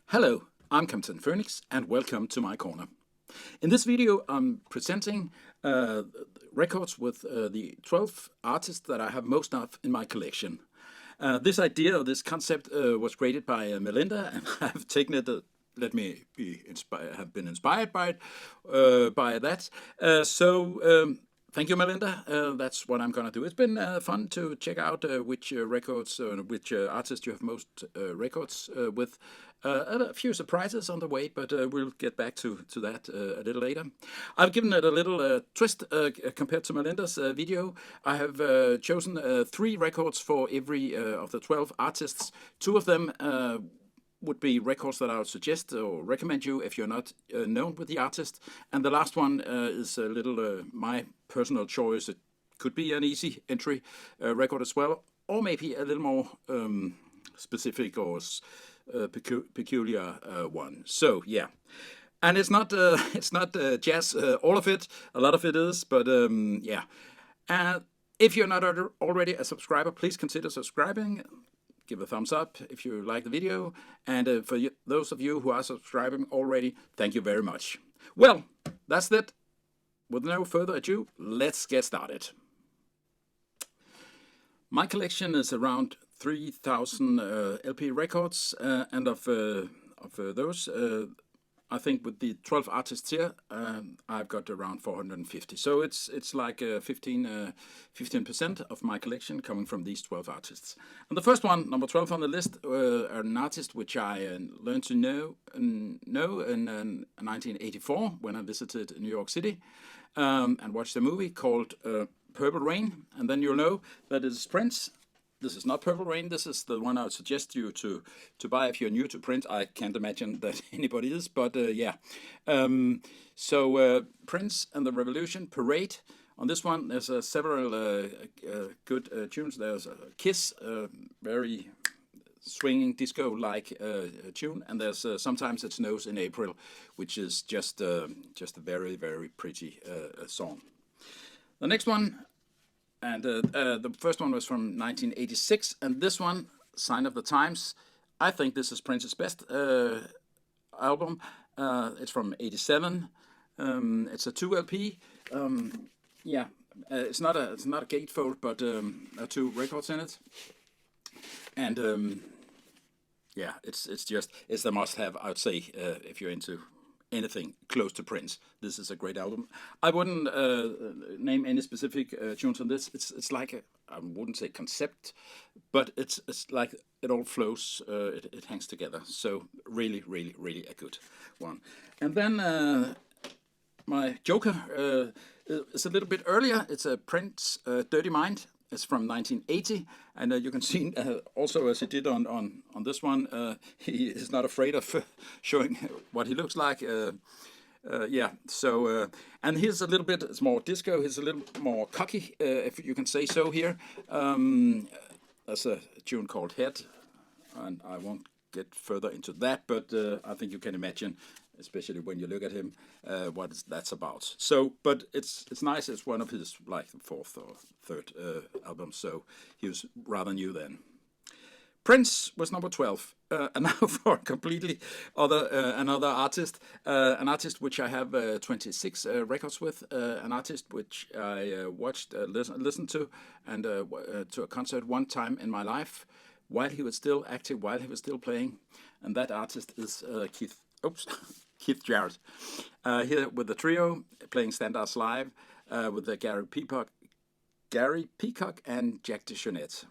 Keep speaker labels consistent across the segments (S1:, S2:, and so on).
S1: Hello, I'm Captain Phoenix and welcome to my corner. In this video I'm presenting records with the 12 artists that I have most of in my collection. This idea or this concept was created by Melinda, and I've taken it. Let me have been inspired by it, by that. Thank you, Melinda. That's what I'm gonna do. It's been fun to check out which records, which artists you have most records with. A few surprises on the way, but we'll get back to that a little later. I've given it a little twist compared to Melinda's video. I have chosen 3 records for every of the 12 artists. 2 of them would be records that I would suggest or recommend you if you're not known with the artist. And the last one is a little my personal choice. It could be an easy entry record as well, or maybe a little more specific or peculiar one. So yeah, and it's not jazz. All of it, a lot of it is, but yeah. If you're not already a subscriber, please consider subscribing. Give a thumbs up if you like the video, and for those of you who are subscribing already, thank you very much. Well, that's it. With no further ado, let's get started. My collection is around 3,000 LP records, and of those, I think with the 12 artists here, I've got around 450. So it's like 15% of my collection coming from these 12 artists. And the first one, number 12 on the list, an artist which I learned to know in 1984 when I visited New York City and watched a movie called Purple Rain. And then you'll know that it's Prince. This is not Purple Rain. This is the one I would suggest you to buy if you're new to print. I can't imagine that anybody is, but yeah. Prince and the Revolution, Parade. On this one, there's several good tunes. There's Kiss, very swinging disco-like tune, and there's Sometimes It Snows in April, which is just a very, very pretty song. The next one. And the first one was from 1986, and this one, Sign of the Times, I think this is Prince's best album. It's from '87. It's a 2 LP. Yeah, it's not a gatefold, but 2 records in it. And yeah, it's a must-have. I would say if you're into anything close to Prince, this is a great album. I wouldn't name any specific tunes on this. It's like I wouldn't say concept, but it's like it all flows. It hangs together. So really, really, really a good one. And then my Joker is a little bit earlier. It's a Prince, Dirty Mind. It's from 1980, and you can see also, as he did on this one, he is not afraid of showing what he looks like. Yeah, so and he's a little bit, it's more disco. He's a little more cocky, if you can say so here. There's a tune called Head, and I won't get further into that, but I think you can imagine, especially when you look at him, what that's about. So, but it's nice. It's one of his like 4th or 3rd albums, so he was rather new then. Prince was number 12. And now for a completely another artist, an artist which I have 26 records with, an artist which I watched, listened to, and to a concert one time in my life, while he was still active, while he was still playing, and that artist is Keith. Oops. Keith Jarrett, here with the trio playing standards live with Gary Peacock and Jack DeJohnette.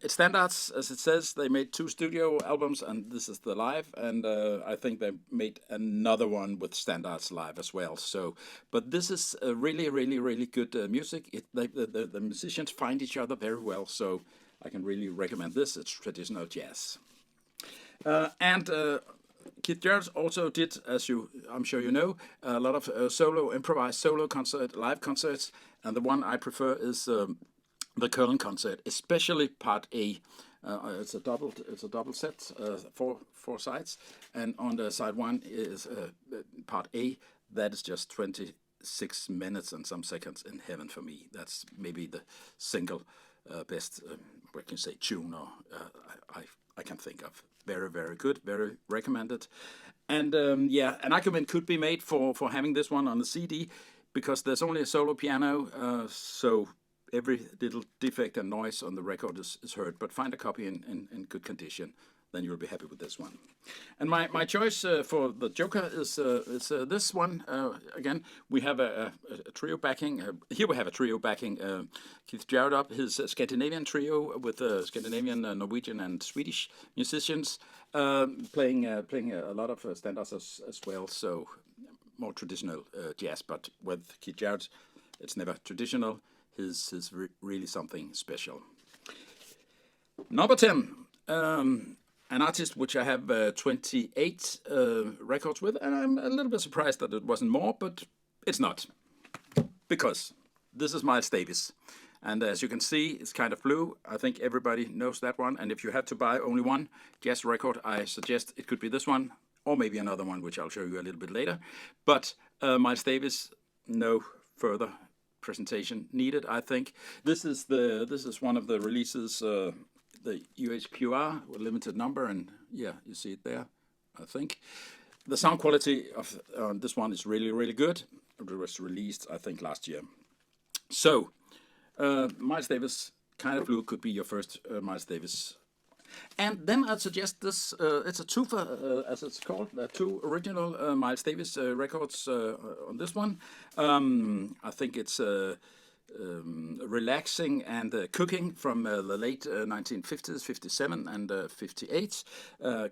S1: It's standards, as it says. They made 2 studio albums, and this is the live. And I think they made another one with standards live as well. So, but this is really, really, really good music. The musicians find each other very well. So I can really recommend this. It's traditional jazz. And Keith Jarrett also did, as I'm sure you know, a lot of improvised solo live concerts, and the one I prefer is the Köln concert, especially Part A. It's a double set, 4 sides, and on the side 1 is Part A. That is just 26 minutes and some seconds in heaven for me. That's maybe the single best, we can say, tune or I can think of very, very good, very recommended. And yeah, an argument could be made for having this one on the CD because there's only a solo piano, so every little defect and noise on the record is heard. But find a copy in good condition, then you'll be happy with this one. And my choice for the Joker is this one. Again, we have a trio backing. Here we have a trio backing Keith Jarrett up, his Scandinavian trio with Scandinavian, Norwegian, and Swedish musicians playing a lot of standards as well. So more traditional jazz, but with Keith Jarrett, it's never traditional. His is really something special. Number 10. An artist which I have 28 records with, and I'm a little bit surprised that it wasn't more, but it's not. Because this is Miles Davis. And as you can see, it's kind of blue. I think everybody knows that one. And if you had to buy only one jazz record, I suggest it could be this one, or maybe another one, which I'll show you a little bit later. But Miles Davis, no further presentation needed, I think. This is one of the releases, the UHQR with limited number, and yeah, you see it there, I think. The sound quality of this one is really, really good. It was released, I think, last year. So, Miles Davis, Kind of Blue could be your first Miles Davis. And then I'd suggest this, it's a twofer, as it's called, two original Miles Davis records on this one. I think it's Relaxing and Cooking from the late 1950s, 57 and 58.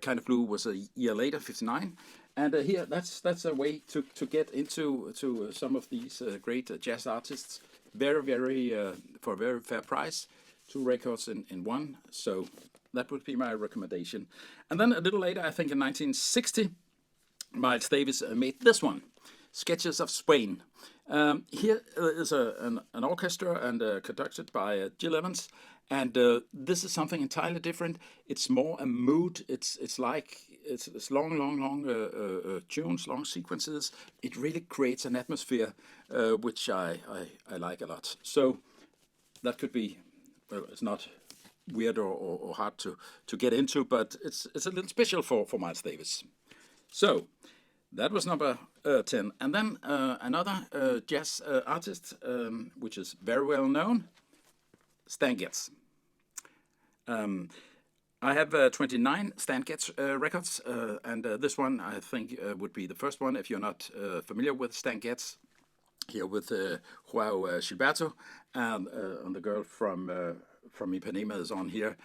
S1: Kind of Blue was a year later, 59. And here, that's a way to get into some of these great jazz artists. Very, very, for a very fair price. 2 records in one. So that would be my recommendation. And then a little later, I think in 1960, Miles Davis made this one, Sketches of Spain. Here is an orchestra and conducted by Gil Evans, and this is something entirely different. It's more a mood. It's like it's long tunes, long sequences. It really creates an atmosphere which I like a lot. So that could be, well, it's not weird or hard to get into, but it's a little special for Miles Davis. So that was number 10. And then another jazz artist, which is very well known, Stan Getz. I have 29 Stan Getz records, and this one I think would be the first one if you're not familiar with Stan Getz. Here with Joao Gilberto, and the girl from Ipanema is on here.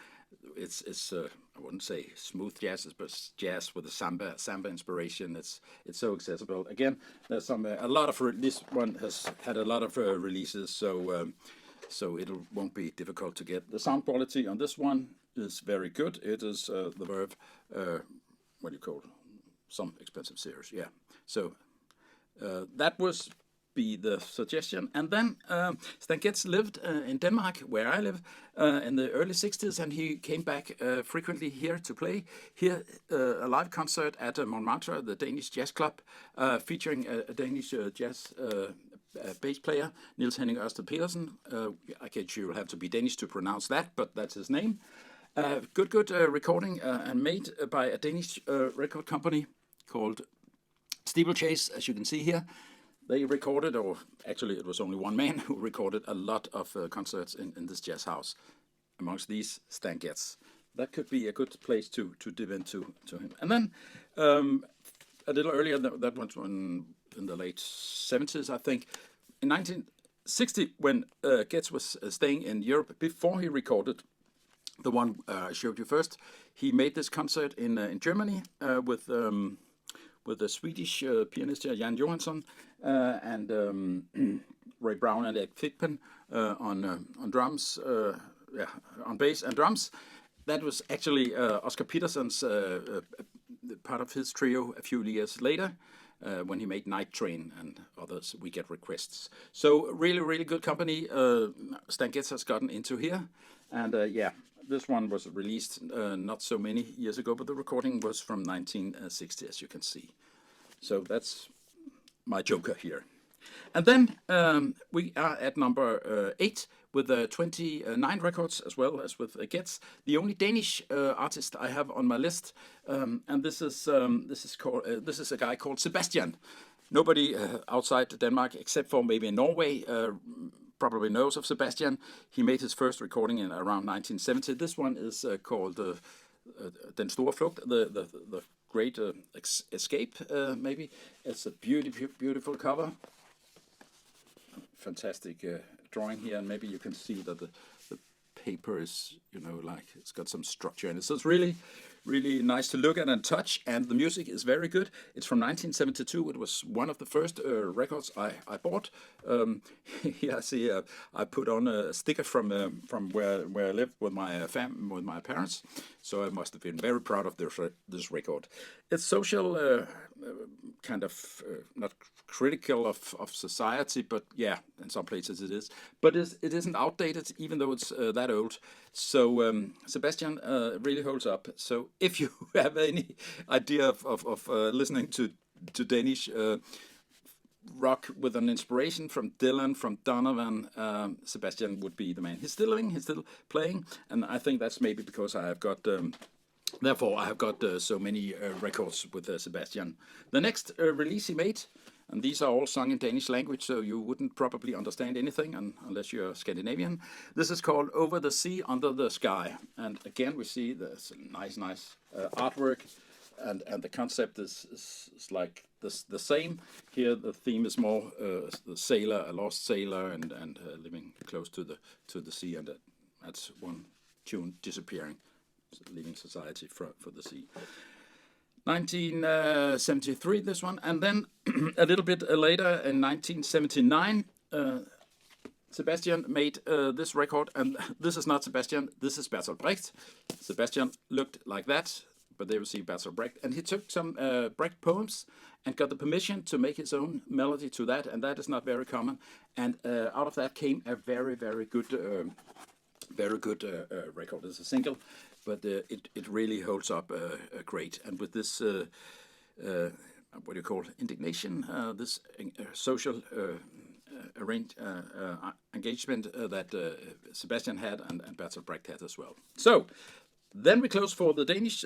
S1: It's I wouldn't say smooth jazz, but jazz with a samba inspiration. It's so accessible. Again, there's a lot of this one has had a lot of releases, so it won't be difficult to get. The sound quality on this one is very good. It is the Verve, what do you call it? Some expensive series, yeah. So that was be the suggestion. And then Stan Getz lived in Denmark, where I live, in the early 60s, and he came back frequently here to play. Here, a live concert at Montmartre, the Danish Jazz Club, featuring a Danish jazz bass player, Niels Henning Ørsted Petersen. I guess you will have to be Danish to pronounce that, but that's his name. Good recording and made by a Danish record company called Steeplechase, as you can see here. They recorded, or actually it was only one man who recorded a lot of concerts in this jazz house. Amongst these, Stan Getz. That could be a good place to dive into him. And then a little earlier, that was in the late 70s, I think. In 1960, when Getz was staying in Europe, before he recorded the one I showed you first, he made this concert in Germany with the Swedish pianist Jan Johansson and Ray Brown and Ed Thigpen on drums, on bass and drums. That was actually Oscar Peterson's part of his trio a few years later when he made Night Train and others. We Get Requests. So really, really good company Stan Getz has gotten into here. And yeah, this one was released not so many years ago, but the recording was from 1960, as you can see. So that's my joker here. And then we are at number 8, with 29 records as well as with Gets. The only Danish artist I have on my list, and this is a guy called Sebastian. Nobody outside Denmark, except for maybe in Norway, probably knows of Sebastian. He made his first recording in around 1970. This one is called Den Store Flugt, the Great Escape, maybe. It's a beautiful cover. Fantastic drawing here, and maybe you can see that the paper is, like it's got some structure in it. So it's really nice to look at and touch, and the music is very good. It's from 1972. It was one of the first records I bought. Here I see I put on a sticker from where I lived with my parents. So I must have been very proud of this record. It's social, kind of not critical of society, but yeah, in some places it is. But it isn't outdated, even though it's that old. So Sebastian really holds up. So if you have any idea of listening to Danish rock with an inspiration from Dylan, from Donovan, Sebastian would be the man. He's still living, he's still playing, and I think that's maybe because I have got. Therefore, I have got so many records with Sebastian. The next release he made, and these are all sung in Danish language, so you wouldn't probably understand anything unless you're Scandinavian. This is called Over the Sea, Under the Sky. And again, we see this nice artwork, and the concept is like the same. Here, the theme is more the sailor, a lost sailor, and living close to the sea, and that's one tune disappearing, leaving society for the sea. 1973, this one, and then a little bit later in 1979, Sebastian made this record, and this is not Sebastian, this is Bertolt Brecht. Sebastian looked like that, but there you see Bertolt Brecht, and he took some Brecht poems and got the permission to make his own melody to that, and that is not very common. And out of that came a very good record. It's a single, but it really holds up great. And with this, what do you call it? Indignation, this social engagement that Sebastian had and Bertolt Brecht had as well. So then we close for the Danish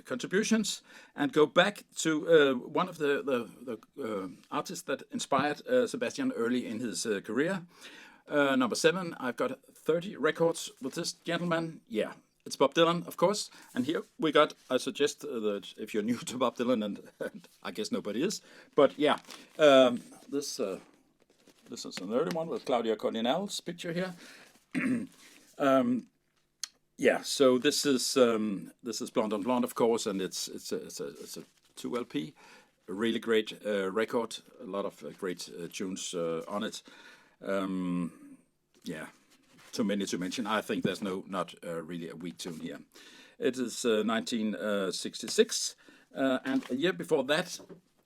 S1: contributions and go back to one of the artists that inspired Sebastian early in his career. Number 7, I've got 30 records with this gentleman. Yeah, it's Bob Dylan, of course. And here we got, I suggest that if you're new to Bob Dylan, and I guess nobody is, but yeah, this is an early one with Claudia Cardinal's picture here. Yeah, so this is Blonde on Blonde, of course, and it's a 2 LP, a really great record, a lot of great tunes on it. Yeah, too many to mention. I think there's not really a weak tune here. It is 1966, and a year before that,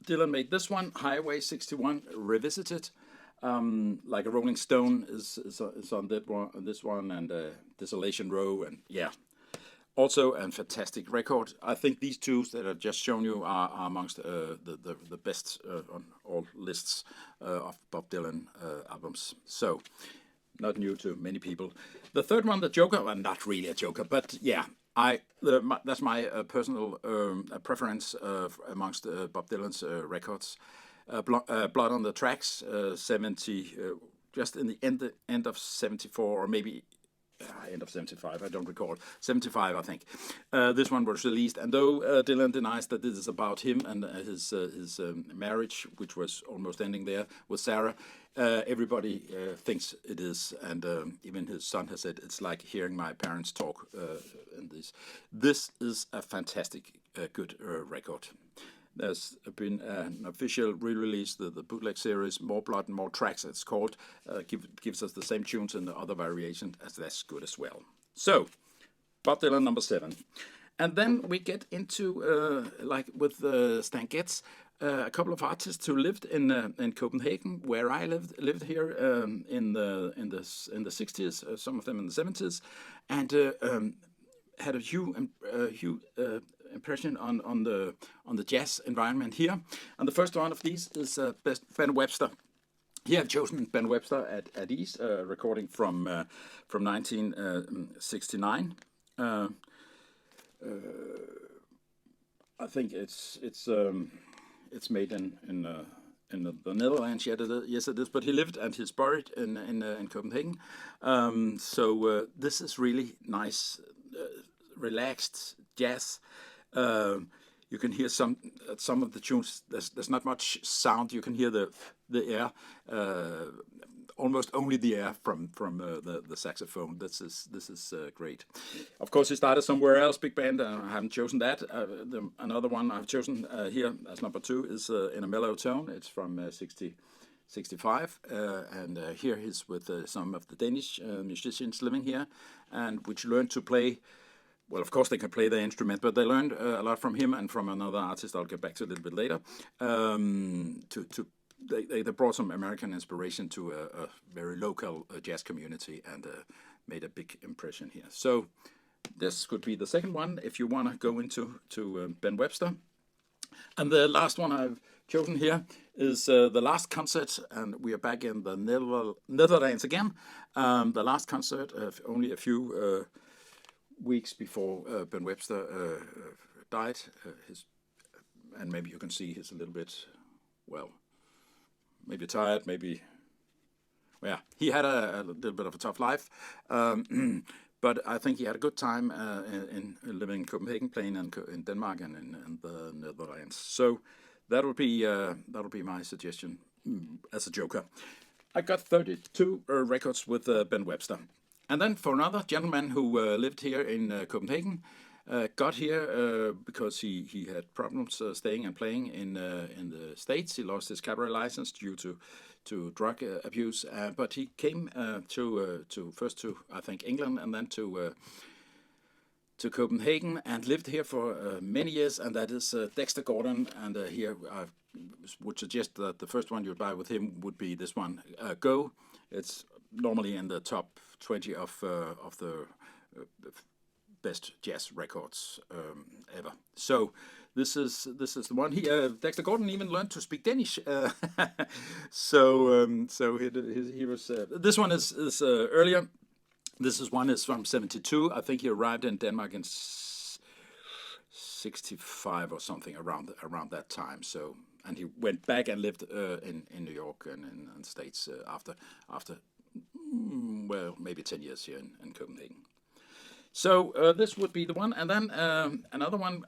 S1: Dylan made this one, Highway 61 Revisited. Like a Rolling Stone is on this one, and Desolation Row, and yeah, also a fantastic record. I think these two that I've just shown you are amongst the best on all lists of Bob Dylan albums. So, not new to many people. The third one, the Joker, well, not really a Joker, but yeah, that's my personal preference amongst Bob Dylan's records. Blood on the Tracks, 70, just in the end of 74, or maybe end of 75, I don't recall, 75 I think. This one was released, and though Dylan denies that this is about him and his marriage, which was almost ending there with Sarah, everybody thinks it is, and even his son has said it's like hearing my parents talk. In this is a fantastic, good record. There's been an official re-release, the bootleg series, More Blood and More Tracks, it's called. Gives us the same tunes and the other variation, as that's good as well. So, Bob Dylan, number 7. And then we get into, like with Stan Getz, a couple of artists who lived in Copenhagen, where I lived here in the 60s, some of them in the 70s, and had a huge impression on the jazz environment here. And the first one of these is Ben Webster. Here I've chosen Ben Webster at Ease, recording from 1969. I think it's made in the Netherlands. Yes, it is. But he lived and he's buried in Copenhagen. This is really nice, relaxed jazz. You can hear some of the tunes. There's not much sound. You can hear the air, almost only the air from the saxophone. This is great. Of course, he started somewhere else, big band. I haven't chosen that. Another one I've chosen here as number 2 is In a Mellow Tone. It's from 65, and here he's with some of the Danish musicians living here, and which learned to play. Well, of course they can play the instrument, but they learned a lot from him and from another artist I'll get back to a little bit later. They brought some American inspiration to a very local jazz community and made a big impression here. So this could be the second one if you want to go into Ben Webster. And the last one I've chosen here is The Last Concert, and we are back in the Netherlands again. The last concert, only a few weeks before Ben Webster died. And maybe you can see he's a little bit, well, maybe tired, maybe, well, he had a little bit of a tough life. But I think he had a good time in living in Copenhagen, playing in Denmark and in the Netherlands. So that would be my suggestion as a joker. I got 32 records with Ben Webster. And then for another gentleman who lived here in Copenhagen, got here because he had problems staying and playing in the States. He lost his cabaret license due to drug abuse, but he came to first to, I think, England, and then to Copenhagen, and lived here for many years, and that is Dexter Gordon. And here I would suggest that the first one you'd buy with him would be this one, Go. It's normally in the top 20 of the best jazz records ever. So this is the one. Dexter Gordon even learned to speak Danish. So he was. This one is earlier. This one is from 72. I think he arrived in Denmark in 65 or something around that time. So, and he went back and lived in New York and in the States after well, maybe 10 years here in Copenhagen. So this would be the one, and then another one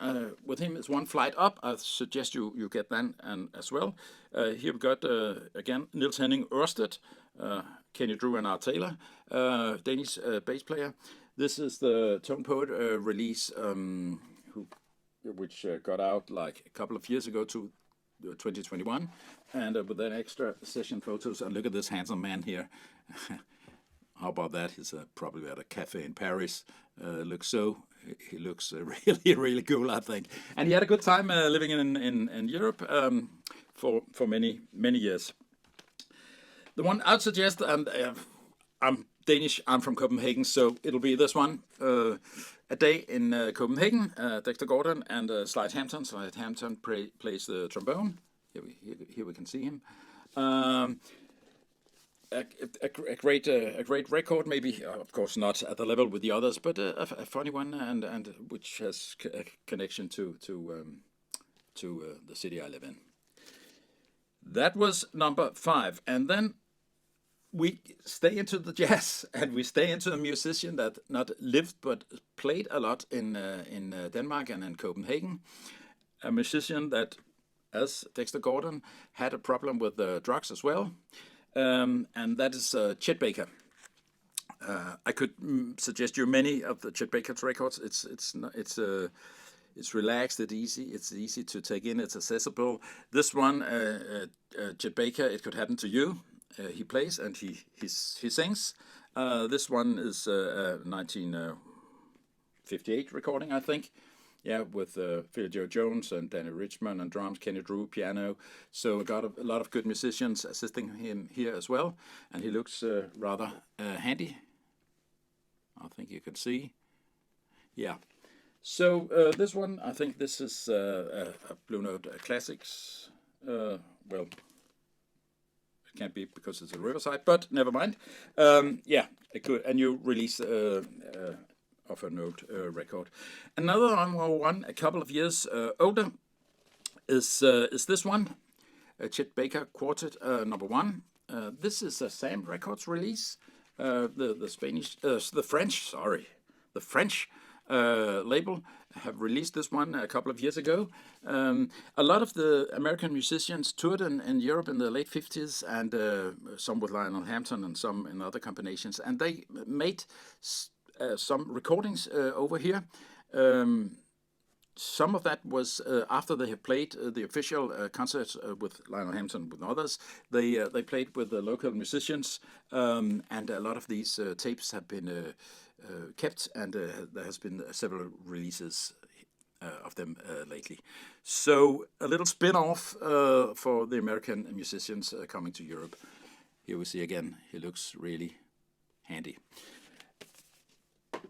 S1: with him is One Flight Up. I suggest you get that as well. Here we've got again Niels Henning Ørsted, Kenny Drew and Art Taylor, Danish bass player. This is the Tone Poet release, which got out like a couple of years ago to 2021, and with that extra session photos. And look at this handsome man here. How about that? He's probably at a cafe in Paris. He looks really, really cool, I think. And he had a good time living in Europe for many years. The one I'd suggest, and I'm Danish, I'm from Copenhagen, so it'll be this one. A Day in Copenhagen, Dexter Gordon and Slide Hampton. Slide Hampton plays the trombone. Here we can see him. A great record, maybe of course not at the level with the others, but a funny one, and which has a connection to the city I live in. That was number 5, and then we stay into the jazz, and we stay into a musician that not lived but played a lot in Denmark and in Copenhagen. A musician that, as Dexter Gordon, had a problem with drugs as well. And that is Chet Baker. I could suggest you many of the Chet Baker's records. It's relaxed, it's easy to take in, it's accessible. This one, Chet Baker, It Could Happen to You. He plays and he sings. This one is 1958 recording, I think. Yeah, with Phil Joe Jones and Danny Richmond and drums, Kenny Drew, piano. So I got a lot of good musicians assisting him here as well. And he looks rather handy. I think you can see. Yeah. So this one, I think this is a Blue Note Classics. Well, can't be because it's a Riverside, but never mind. Yeah, a new release of a Note record. Another one, a couple of years older, is this one, Chet Baker Quartet #1. This is a Sam Records release. The French label have released this one a couple of years ago. A lot of the American musicians toured in Europe in the late 50s, and some with Lionel Hampton and some in other combinations, and they made some recordings over here. Some of that was after they had played the official concerts with Lionel Hampton, with others. They played with the local musicians, and a lot of these tapes have been kept, and there has been several releases of them lately. So a little spin-off for the American musicians coming to Europe. Here we see again, he looks really handy.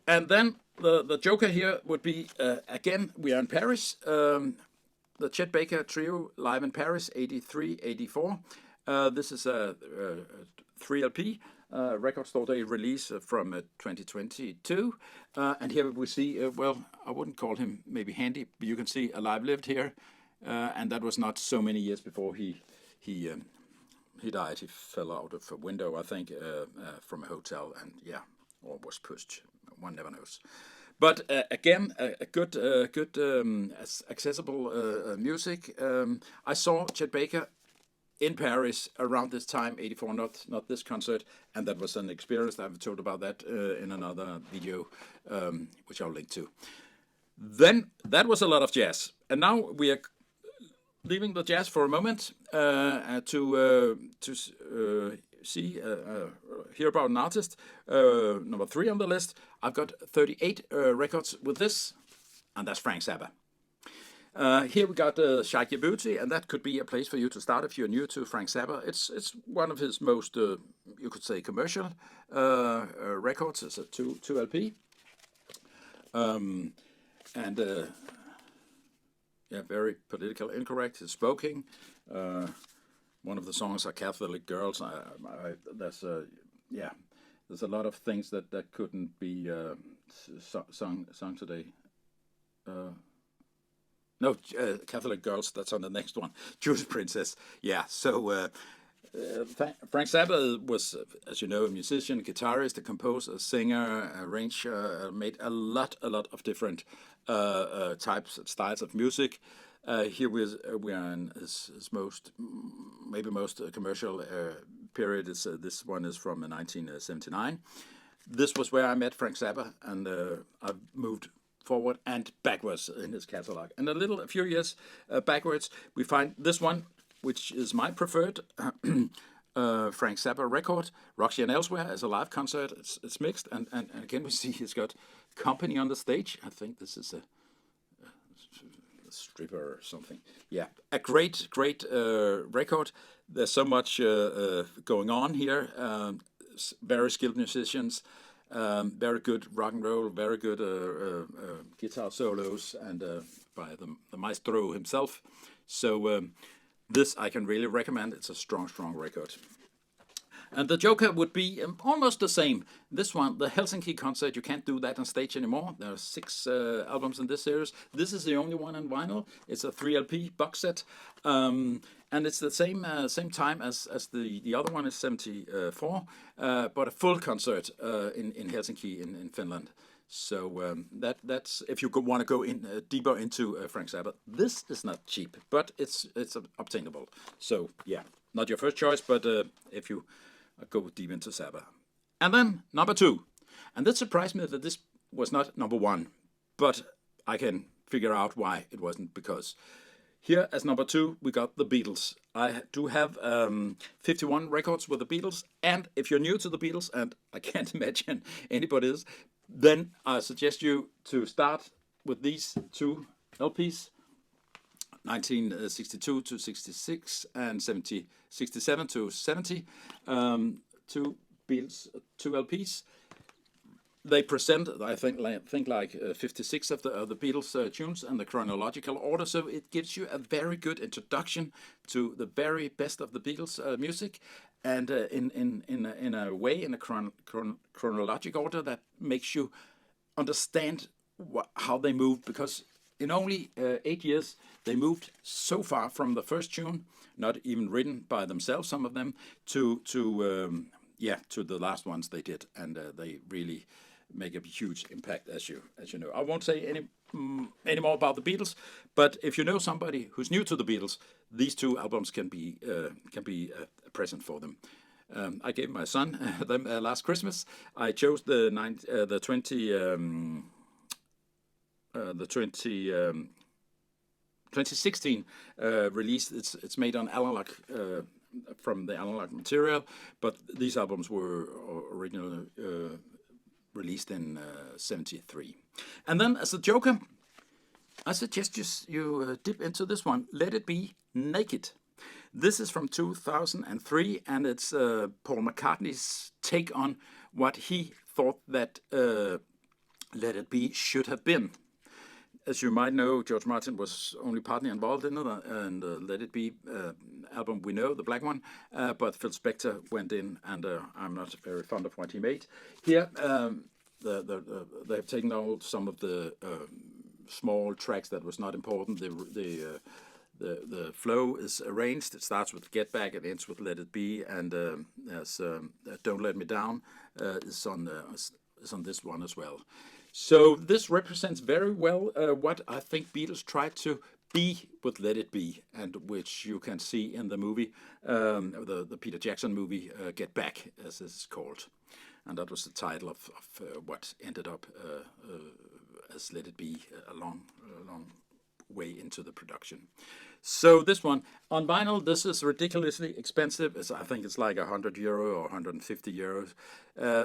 S1: And then the joker here would be, again, we are in Paris. The Chet Baker Trio live in Paris, 83-84. This is a 3LP. Record Store Day release from 2022. And here we see, well, I wouldn't call him maybe handy, but you can see Alive Lived here. And that was not so many years before he died. He fell out of a window, I think, from a hotel, and yeah, or was pushed. One never knows. But again, a good accessible music. I saw Chet Baker in Paris around this time, 84, not this concert, and that was an experience. I've told about that in another video, which I'll link to. Then that was a lot of jazz, and now we are leaving the jazz for a moment to hear about an artist. Number 3 on the list. I've got 38 records with this, and that's Frank Zappa. Here we got Shake Your Booty, and that could be a place for you to start if you're new to Frank Zappa. It's one of his most, you could say, commercial records. It's a 2 LP. And yeah, very political incorrect. It's spoken. One of the songs are Catholic Girls. There's a lot of things that couldn't be sung today. No, Catholic Girls, that's on the next one. Judas Princess. Yeah, so Frank Zappa was, as you know, a musician, a guitarist, a composer, a singer, arranger, made a lot of different types and styles of music. Here we are in his most commercial period. This one is from 1979. This was where I met Frank Zappa, and I've moved forward and backwards in his catalog. And a few years backwards, we find this one, which is my preferred Frank Zappa record, Roxy and Elsewhere, as a live concert. It's mixed, and again we see he's got company on the stage. I think this is a stripper or something. Yeah, a great record. There's so much going on here. Very skilled musicians. Very good rock and roll, very good guitar solos, and by the maestro himself. So this I can really recommend. It's a strong record. And the joker would be almost the same. This one, the Helsinki concert, you can't do that on stage anymore. There are 6 albums in this series. This is the only one on vinyl. It's a 3LP box set. And it's the same time as the other one is 74, but a full concert in Helsinki in Finland. So that's if you want to go in deeper into Frank Zappa. This is not cheap, but it's obtainable. So yeah, not your first choice, but if you go deep into Zappa. And then number 2, and that surprised me that this was not number 1, but I can figure out why it wasn't, because here as number 2 we got the Beatles. I do have 51 records with the Beatles, and if you're new to the Beatles, and I can't imagine anybody is, then I suggest you to start with these 2 LPs, 1962 to 66 and 67 to 70, 2 Beatles, 2 LPs. They present, I think like 56 of the Beatles tunes and the chronological order, so it gives you a very good introduction to the very best of the Beatles music. and in a way, in a chronological order that makes you understand how they moved, because in only 8 years they moved so far from the first tune, not even written by themselves, some of them, to the last ones they did, and they really make a huge impact, as you know. I won't say any more about the Beatles, but if you know somebody who's new to the Beatles, these two albums can be a present for them. I gave my son them last Christmas. I chose the 2016 release. It's made on analog from the analog material, but these albums were originally released in '73. And then, as a joker, I suggest you dip into this one, Let It Be Naked. This is from 2003, and it's Paul McCartney's take on what he thought that Let It Be should have been. As you might know, George Martin was only partly involved in it, and Let It Be album we know, the black one, but Phil Spector went in, and I'm not very fond of what he made. Here, they've taken out some of the small tracks that was not important. The flow is arranged. It starts with Get Back, it ends with Let It Be, and there's Don't Let Me Down is on this one as well. So this represents very well what I think Beatles tried to be with Let It Be, and which you can see in the movie, the Peter Jackson movie, Get Back, as it's called. And that was the title of what ended up as Let It Be a long way into the production. So this one, on vinyl, this is ridiculously expensive. I think it's like €100 or €150.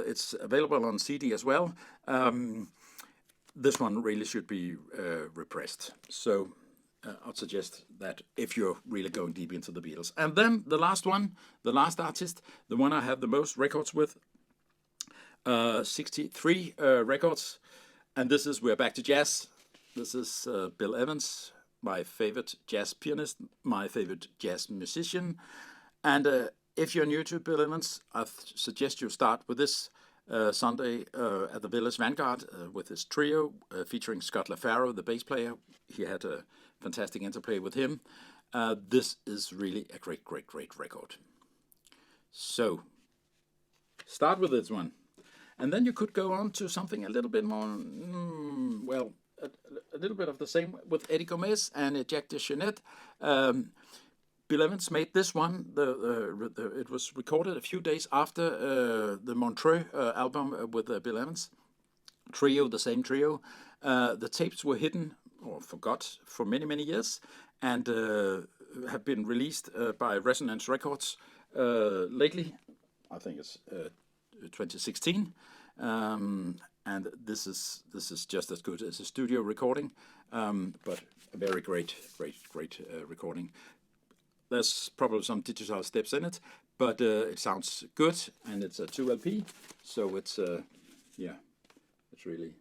S1: It's available on CD as well. This one really should be repressed. So I'd suggest that if you're really going deep into the Beatles. And then the last one, the last artist, the one I have the most records with, 63 records. And this is, we're back to jazz. This is Bill Evans, my favorite jazz pianist, my favorite jazz musician. And if you're new to Bill Evans, I suggest you start with this Sunday at the Village Vanguard with his trio featuring Scott LaFaro, the bass player. He had a fantastic interplay with him. This is really a great record. So, start with this one. And then you could go on to something a little bit more, a little bit of the same with Eddie Gomez and Jack DeJohnette. Bill Evans made this one. It was recorded a few days after the Montreux album with Bill Evans trio, the same trio. The tapes were hidden or forgot for many years, and have been released by Resonance Records lately. I think it's 2016. And this is just as good as a studio recording, but a very great recording. There's probably some digital steps in it, but it sounds good, and it's a 2 LP, so it's it's really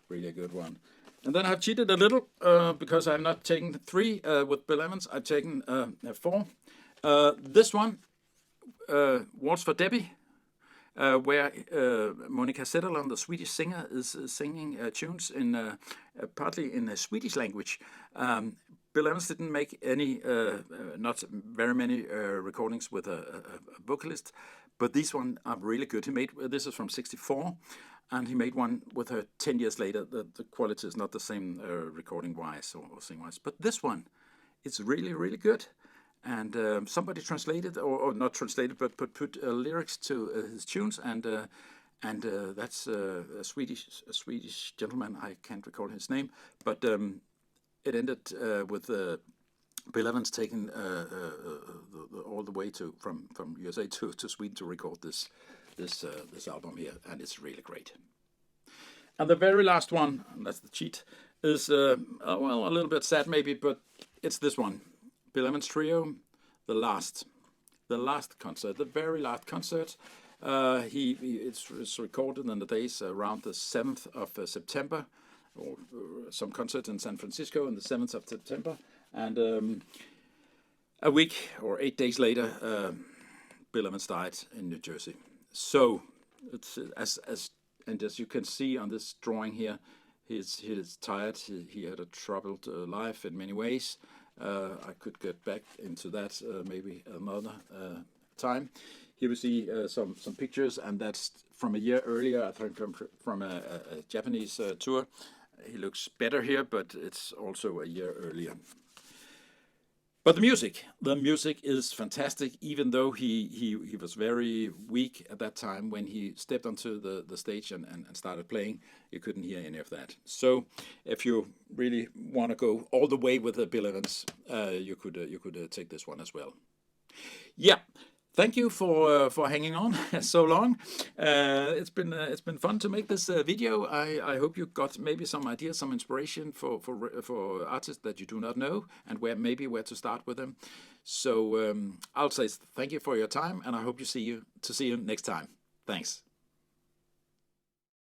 S1: a good one. And then I've cheated a little because I've not taken 3 with Bill Evans. I've taken 4. This one, Waltz for Debbie. Where Monica Zetterlund, the Swedish singer, is singing tunes in partly in the Swedish language. Bill Evans didn't make any, not very many recordings with a vocalist, but these one are really good. He made, this is from '64, and he made one with her 10 years later. The quality is not the same recording-wise or sing-wise, but this one, it's really good. And somebody translated, or not translated, but put lyrics to his tunes, and that's a Swedish gentleman. I can't recall his name, but it ended with Bill Evans taking all the way from USA to Sweden to record this album here, and it's really great. And the very last one, and that's the cheat, is a little bit sad maybe, but it's this one. Bill Evans Trio, the last concert, the very last concert. It's recorded in the days around the 7th of September, or some concert in San Francisco on the 7th of September, and a week or 8 days later, Bill Evans died in New Jersey. So it's as you can see on this drawing here, he is tired. He had a troubled life in many ways. I could get back into that maybe another time. Here we see some pictures, and that's from a year earlier, I think from a Japanese tour. He looks better here, but it's also a year earlier. But the music is fantastic, even though he was very weak at that time. When he stepped onto the stage and started playing, you couldn't hear any of that. So if you really want to go all the way with Bill Evans, you could take this one as well. Yeah. Thank you for hanging on so long. It's been fun to make this video. I hope you got maybe some ideas, some inspiration for artists that you do not know, and where to start with them. So I'll say thank you for your time, and I hope to see you next time. Thanks.